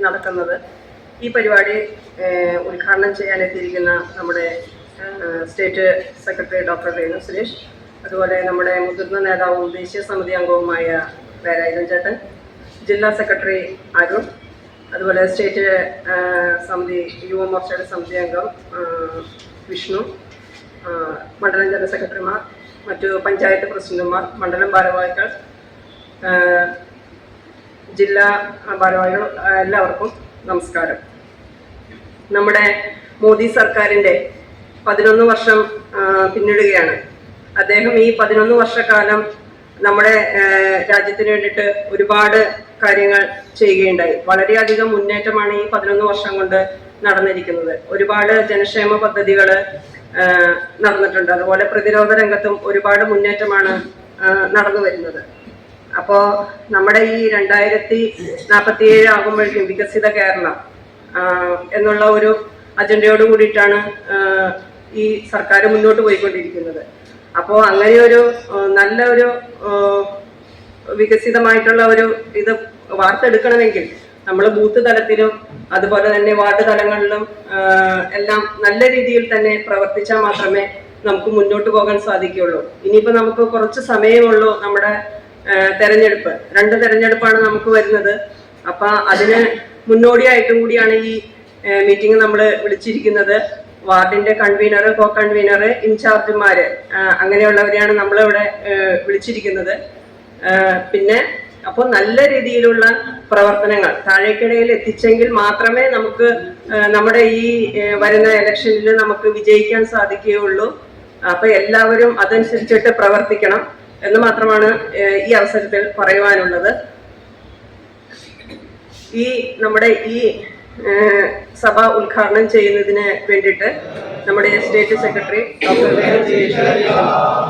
നടക്കുന്നത്. ഈ പരിപാടി ഉദ്ഘാടനം ചെയ്യാനെത്തിയിരിക്കുന്ന നമ്മുടെ state secretary doctor Renu Suresh, അതുപോലെ നമ്മുടെ മുതിർന്ന നേതാവും ദേശീയ സമിതി അംഗവുമായ വേലായുധൻ ചേട്ടൻ, ജില്ലാ സെക്രട്ടറി അരുൺ, അതുപോലെ സ്റ്റേറ്റ് സമിതി യുവമോർച്ചയുടെ സമിതി അംഗം വിഷ്ണു, മണ്ഡലം ജനറൽ സെക്രട്ടറിമാർ, മറ്റു പഞ്ചായത്ത് പ്രസിഡന്റുമാർ, മണ്ഡലം ഭാരവാഹികൾ, ജില്ലാ ഭാരവാഹികൾ, എല്ലാവർക്കും നമസ്കാരം. നമ്മുടെ മോദി സർക്കാരിൻ്റെ 11 വർഷം പിന്നിടുകയാണ്. അദ്ദേഹം ഈ 11 വർഷക്കാലം നമ്മുടെ രാജ്യത്തിന് വേണ്ടിയിട്ട് ഒരുപാട് കാര്യങ്ങൾ ചെയ്യുകയുണ്ടായി. വളരെയധികം മുന്നേറ്റമാണ് ഈ 11 വർഷം കൊണ്ട് നടന്നിരിക്കുന്നത്. ഒരുപാട് ജനക്ഷേമ പദ്ധതികൾ നടന്നിട്ടുണ്ട്. അതുപോലെ പ്രതിരോധ രംഗത്തും ഒരുപാട് മുന്നേറ്റമാണ് നടന്നു വരുന്നത്. അപ്പോൾ നമ്മുടെ ഈ 2047 ആകുമ്പോഴേക്കും വികസിത കേരളം എന്നുള്ള ഒരു അജണ്ടയോട് കൂടിയിട്ടാണ് ഈ സർക്കാർ മുന്നോട്ട് പോയിക്കൊണ്ടിരിക്കുന്നത്. അപ്പോൾ അങ്ങനെയൊരു നല്ല ഒരു വികസിതമായിട്ടുള്ള ഒരു ഇത് വാർത്തെടുക്കണമെങ്കിൽ നമ്മൾ ബൂത്ത് തലത്തിലും അതുപോലെ തന്നെ വാർഡ് തലങ്ങളിലും എല്ലാം നല്ല രീതിയിൽ തന്നെ പ്രവർത്തിച്ചാൽ മാത്രമേ നമുക്ക് മുന്നോട്ട് പോകാൻ സാധിക്കുകയുള്ളൂ. ഇനിയിപ്പോൾ നമുക്ക് കുറച്ച് സമയമുള്ളൂ. നമ്മുടെ തെരഞ്ഞെടുപ്പ് 2 തെരഞ്ഞെടുപ്പാണ് നമുക്ക് വരുന്നത്. അപ്പം അതിന് മുന്നോടിയായിട്ടും കൂടിയാണ് ഈ മീറ്റിംഗ് നമ്മൾ വിളിച്ചിരിക്കുന്നത്. വാർഡിന്റെ കൺവീനർ, കോ കൺവീനർ, ഇൻചാർജുമാര്, അങ്ങനെയുള്ളവരെയാണ് നമ്മളിവിടെ വിളിച്ചിരിക്കുന്നത്. പിന്നെ അപ്പോൾ നല്ല രീതിയിലുള്ള പ്രവർത്തനങ്ങൾ താഴേക്കിടയിൽ എത്തിച്ചെങ്കിൽ മാത്രമേ നമുക്ക് നമ്മുടെ ഈ വരുന്ന ഇലക്ഷനിൽ നമുക്ക് വിജയിക്കാൻ സാധിക്കുകയുള്ളൂ. അപ്പൊ എല്ലാവരും അതനുസരിച്ചിട്ട് പ്രവർത്തിക്കണം എന്ന് മാത്രമാണ് ഈ അവസരത്തിൽ പറയുവാനുള്ളത്. ഈ നമ്മുടെ ഈ സഭ ഉദ്ഘാടനം ചെയ്യുന്നതിന് വേണ്ടിയിട്ട് നമ്മുടെ സ്റ്റേറ്റ് സെക്രട്ടറി ഡോക്ടർ രേണു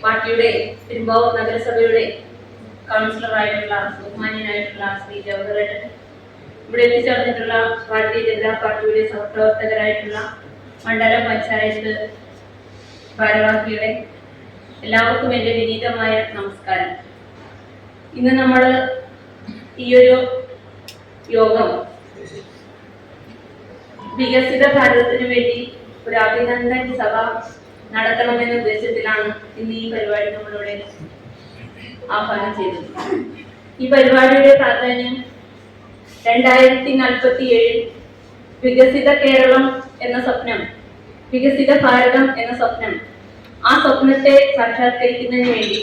പാർട്ടിയുടെ പെരുമ്പാവൂർ നഗരസഭയുടെ കൗൺസിലറായിട്ടുള്ള ബഹുമാന്യനായിട്ടുള്ള ശ്രീ ജവഹറേട്ടൻ, ഇവിടെ എത്തിച്ചേർന്നിട്ടുള്ള ഭാരതീയ ജനതാ പാർട്ടിയുടെ സഹപ്രവർത്തകരായിട്ടുള്ള മണ്ഡലം പഞ്ചായത്ത് ഭാരവാഹികളെ, എല്ലാവർക്കും എൻ്റെ വിനീതമായ നമസ്കാരം. ഇന്ന് നമ്മൾ ഈയൊരു യോഗം വികസിത ഭാരതത്തിന് വേണ്ടി ഒരു അഭിനന്ദൻ സഭ നടത്തണമെന്ന ഉദ്ദേശത്തിലാണ് ഇന്ന് ഈ പരിപാടി നമ്മളിവിടെ ആഹ്വാനം ചെയ്തത്. ഈ പരിപാടിയുടെ പ്രാധാന്യം 2047 വികസിത കേരളം എന്ന സ്വപ്നം, വികസിത ഭാരതം എന്ന സ്വപ്നം, ആ സ്വപ്നത്തെ സാക്ഷാത്കരിക്കുന്നതിന് വേണ്ടി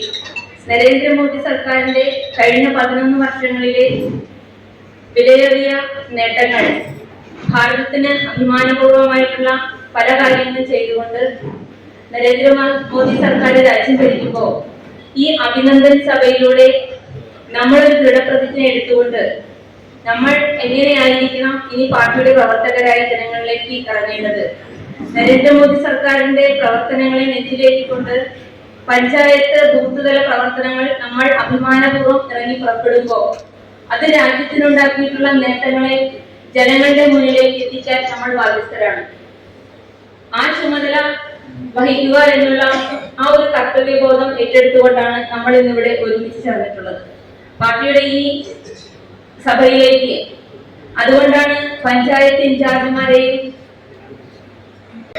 നരേന്ദ്രമോദി സർക്കാരിന്റെ കഴിഞ്ഞ 11 വർഷങ്ങളിലെ വിലയേറിയ നേട്ടങ്ങൾ, ഭാരതത്തിന് അഭിമാനപൂർവമായിട്ടുള്ള പല കാര്യങ്ങളും ചെയ്തുകൊണ്ട് നരേന്ദ്രമോദി സർക്കാർ രാജ്യം ഭരിക്കുമ്പോൾ ഈ അഭിനന്ദൻ സഭയിലൂടെ നമ്മളൊരു ദൃഢപ്രതിജ്ഞ എടുത്തുകൊണ്ട് നമ്മൾ എങ്ങനെയായിരിക്കണം ഇനി പാർട്ടിയുടെ പ്രവർത്തകരായി ജനങ്ങളിലേക്ക് ഇറങ്ങേണ്ടത്, നരേന്ദ്രമോദി സർക്കാരിന്റെ പ്രവർത്തനങ്ങളെ നെഞ്ചിലേറ്റിക്കൊണ്ട് പഞ്ചായത്ത് ബൂത്ത് തല പ്രവർത്തനങ്ങൾ നമ്മൾ അഭിമാനപൂർവ്വം ഇറങ്ങി പുറപ്പെടുമ്പോൾ അത് രാജ്യത്തിനുണ്ടാക്കിയിട്ടുള്ള നേട്ടങ്ങളെ ജനങ്ങളുടെ മുന്നിലേക്ക് എത്തിക്കാൻ നമ്മൾ ബാധ്യസ്ഥരാണ്. ആ ചുമതല വഹിക്കുക എന്നുള്ള ആ ഒരു കർത്തവ്യബോധം ഏറ്റെടുത്തുകൊണ്ടാണ് നമ്മൾ ഇന്നിവിടെ ഒരുമിച്ച് ചേർന്നിട്ടുള്ളത് പാർട്ടിയുടെ ഈ സഭയിലേക്ക്. അതുകൊണ്ടാണ് പഞ്ചായത്ത് ഇൻചാർജുമാരെയും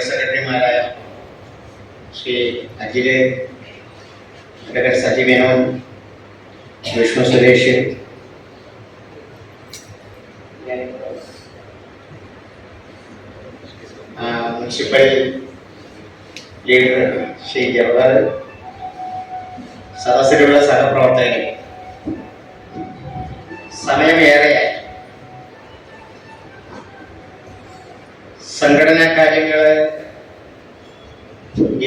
സെക്രട്ടറിമാരായ Shri Akhil, advocate Saji Menon, Vishnu Suresh, municipal leader Shri Jawahar, സദസ്സിലുള്ള സഹപ്രവർത്തകരെ, സമയമേറെയായി സംഘടനാ കാര്യങ്ങള്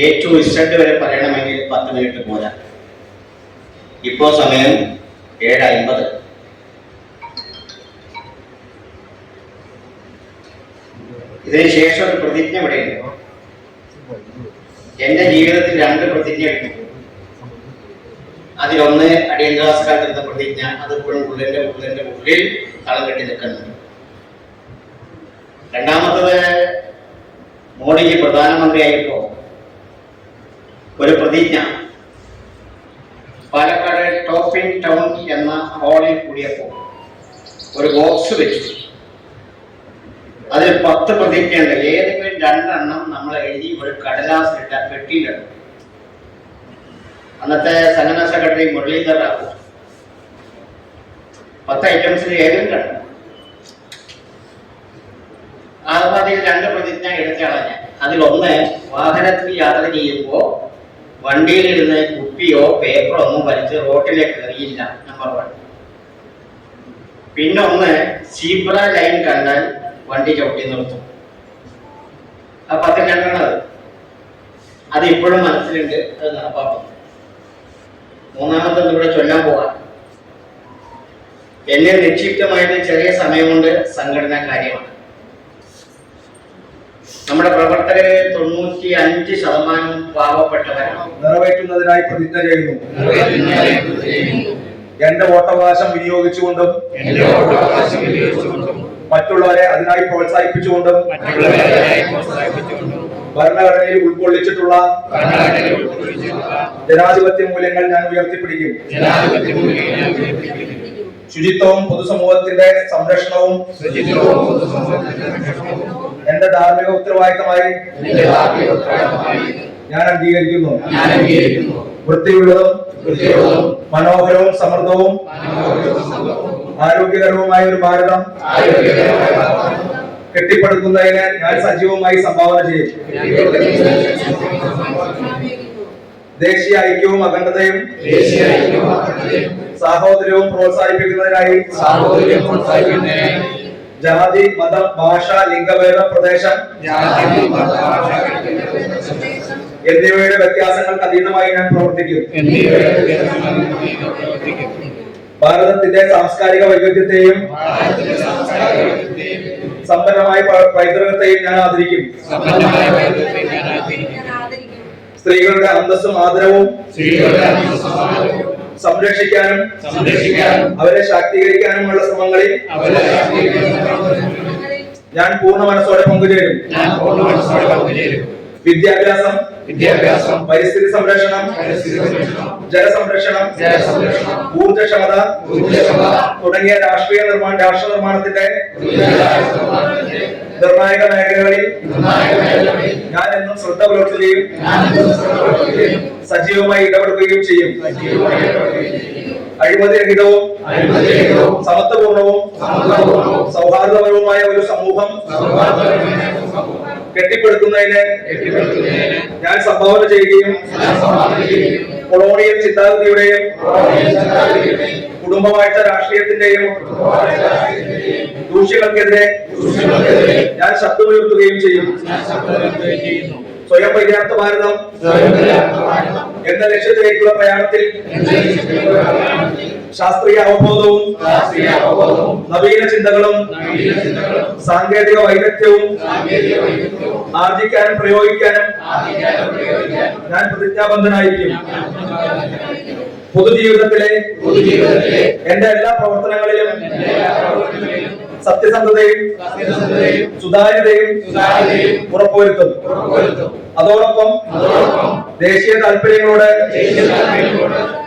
ഏറ്റവും ഇഷ്ടം വരെ പറയണമെങ്കിൽ 10 മിനിറ്റ് പോരാ. ഇപ്പോ സമയം 7:50. ഇതിന് ശേഷം ഒരു പ്രതിജ്ഞ ഇവിടെയുണ്ട്. എന്റെ ജീവിതത്തിൽ 2 പ്രതിജ്ഞ എടുത്തു. അതിലൊന്ന് അടിയന്തരാവസ്ഥക്കാലത്ത് എടുത്ത പ്രതിജ്ഞ, അതിപ്പോഴും ഉള്ളിൽ തളം കെട്ടി നിൽക്കുന്നുണ്ട്. രണ്ടാമത്തത് മോഡിജി പ്രധാനമന്ത്രിയായപ്പോ ഒരു പ്രതിജ്ഞ, പാലക്കാട് ടോപ്പിംഗ് ടൗൺ എന്ന ഹാളിൽ കൂടിയപ്പോ ഒരു ബോക്സ് വെച്ചു. അതിൽ 10 പ്രതിജ്ഞയുണ്ട്. ഏതെങ്കിലും 2 എണ്ണം നമ്മൾ എഴുതി ഒരു കടലാസിലിട്ട പെട്ടിയിലിടും. അന്നത്തെ സംഘടനാ സെക്രട്ടറി മുരളീധർ റാവു 10 ഐറ്റംസിൽ ഏതെങ്കിലും 2. അതിൽ 2 പ്രതിജ്ഞ എടുത്താണ് ഞാൻ. അതിലൊന്ന്, വാഹനത്തിൽ യാത്ര ചെയ്യുമ്പോൾ വണ്ടിയിലിരുന്ന് കുപ്പിയോ പേപ്പറോ ഒന്നും വലിച്ച് റോട്ടിലേക്ക് എറിയില്ല, നമ്പർ 1. പിന്നെ ഒന്ന്, സീബ്ര ലൈൻ കണ്ടാൽ വണ്ടി ചവിട്ടി നിർത്തും. ആ 10 രണ്ടെണ്ണത് അത് ഇപ്പോഴും മനസ്സിലുണ്ട്, അത് നടപ്പാക്കുന്നു. മൂന്നാമത്തെ ഇവിടെ ചൊല്ലാൻ പോകാം. എന്നെ നിക്ഷിപ്തമായിട്ട് ചെറിയ സമയം കൊണ്ട് സംഘടനാ കാര്യമാണ്. നമ്മുടെ പ്രവർത്തകര് 95% പാവപ്പെട്ടവരാണ്. നിറവേറ്റുന്നതിനായി പ്രതിജ്ഞ ചെയ്യുന്നു. എന്റെ വോട്ടവകാശം വിനിയോഗിച്ചുകൊണ്ടും മറ്റുള്ളവരെ അതിനായി പ്രോത്സാഹിപ്പിച്ചുകൊണ്ടും ഭരണഘടനയിൽ ഉൾക്കൊള്ളിച്ചിട്ടുള്ള ജനാധിപത്യ മൂല്യങ്ങൾ ഞാൻ ഉയർത്തിപ്പിടിക്കും. ശുചിത്വവും പൊതുസമൂഹത്തിന്റെ സംരക്ഷണവും എന്റെ ധാർമ്മിക ഉത്തരവാദിത്തമായി ഞാൻ അംഗീകരിക്കുന്നു. വൃത്തിയുള്ളതും മനോഹരവും സമൃദ്ധവും ആരോഗ്യകരവുമായ ഒരു ഭാരതം കെട്ടിപ്പടുക്കുന്നതിന് ഞാൻ സജീവമായി സംഭാവന ചെയ്യും. ദേശീയ ഐക്യവും അഖണ്ഡതയും സാഹോദര്യവും പ്രോത്സാഹിപ്പിക്കുന്നതിനായി ജാതി, മതം, ഭാഷ, ലിംഗഭേദ, പ്രദേശം എന്നിവയുടെ വ്യത്യാസങ്ങൾക്ക് അതീതമായി ഞാൻ പ്രവർത്തിക്കും. ഭാരതത്തിന്റെ സാംസ്കാരിക വൈവിധ്യത്തെയും സമ്പന്നമായ പൈതൃകത്തെയും ഞാൻ ആദരിക്കും. സ്ത്രീകളുടെ അന്തസ്സും ആദരവും സംരക്ഷിക്കാനും അവരെ ശാക്തീകരിക്കാനുമുള്ള ശ്രമങ്ങളിൽ ഞാൻ പൂർണ്ണ മനസ്സോടെ പങ്കുചേരും. വിദ്യാഭ്യാസം, പരിസ്ഥിതി സംരക്ഷണം, ജലസംരക്ഷണം, ഊർജ്ജക്ഷമത തുടങ്ങിയ രാഷ്ട്ര നിർമ്മാണത്തിന്റെ നിർണായക മേഖലകളിൽ ഞാൻ എന്നും ശ്രദ്ധ പുലർത്തുകയും സജീവമായി ഇടപെടുകയും ചെയ്യും. അഴിമതിരഹിതവും സമത്വപൂർണവും സൗഹാർദ്ദപരവുമായ ഒരു സമൂഹം കെട്ടിപ്പടുക്കുന്നതിന് ഞാൻ സംഭാവന ചെയ്യുകയും കൊളോണിയൽ ചിന്താഗതിയുടെയും കുടുംബവാഴ്ച രാഷ്ട്രീയത്തിന്റെയും ദൂഷ്യങ്ങൾക്കെതിരെ ഞാൻ ശബ്ദമുയർത്തുകയും ചെയ്യും. സ്വയം പര്യാപ്ത ഭാരതം എന്ന ലക്ഷ്യത്തിലേക്കുള്ള പ്രയാണത്തിൽ ശാസ്ത്രീയ അവബോധവും നവീന ചിന്തകളും സാങ്കേതിക വൈദഗ്ധ്യവും ആർജിക്കാനും പ്രയോഗിക്കാനും ഞാൻ പ്രതിജ്ഞാബദ്ധനായിരിക്കും. പൊതുജീവിതത്തിലെ എന്റെ എല്ലാ പ്രവർത്തനങ്ങളിലും സത്യസന്ധതയും സുതാര്യതയും ഉറപ്പുവരുത്തും. അതോടൊപ്പം ദേശീയ താല്പര്യങ്ങളോട്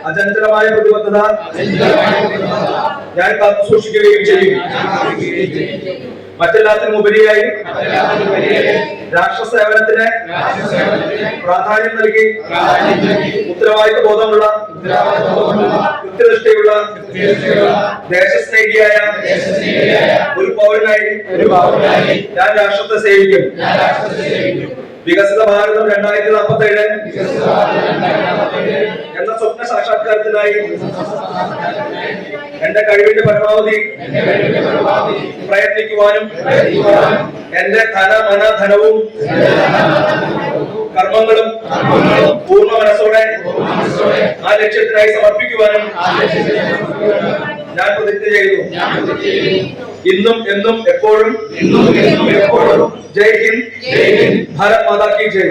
അചഞ്ചലമായ പ്രതിബദ്ധത ഞാൻ കാത്തു സൂക്ഷിക്കുകയും ചെയ്യും. മറ്റെല്ലാത്തിനും ഉപരിയായി രാഷ്ട്ര സേവനത്തിന് പ്രാധാന്യം നൽകി ഉത്തരവാദിത്വ ബോധമുള്ള കൃത്യനിഷ്ഠയുള്ള ദേശസ്നേഹിയായ ഒരു പൗരനായി ഞാൻ രാഷ്ട്രത്തെ സേവിക്കും. വികസിത ഭാരതം 2047 എന്ന സ്വപ്ന സാക്ഷാത്കാരത്തിനായി എന്റെ കഴിവിന്റെ പരമാവധി പ്രയത്നിക്കുവാനും എന്റെ ധനവും കർമ്മങ്ങളും പൂർണ്ണ മനസ്സോടെ ആ ലക്ഷ്യത്തിനായി സമർപ്പിക്കുവാനും ഞാൻ പ്രതിജ്ഞ ചെയ്യുന്നു. ഇന്നും എന്നും എപ്പോഴും ജയ് ഹിന്ദ്, ഭാരത് മാതാ കി ജയ്.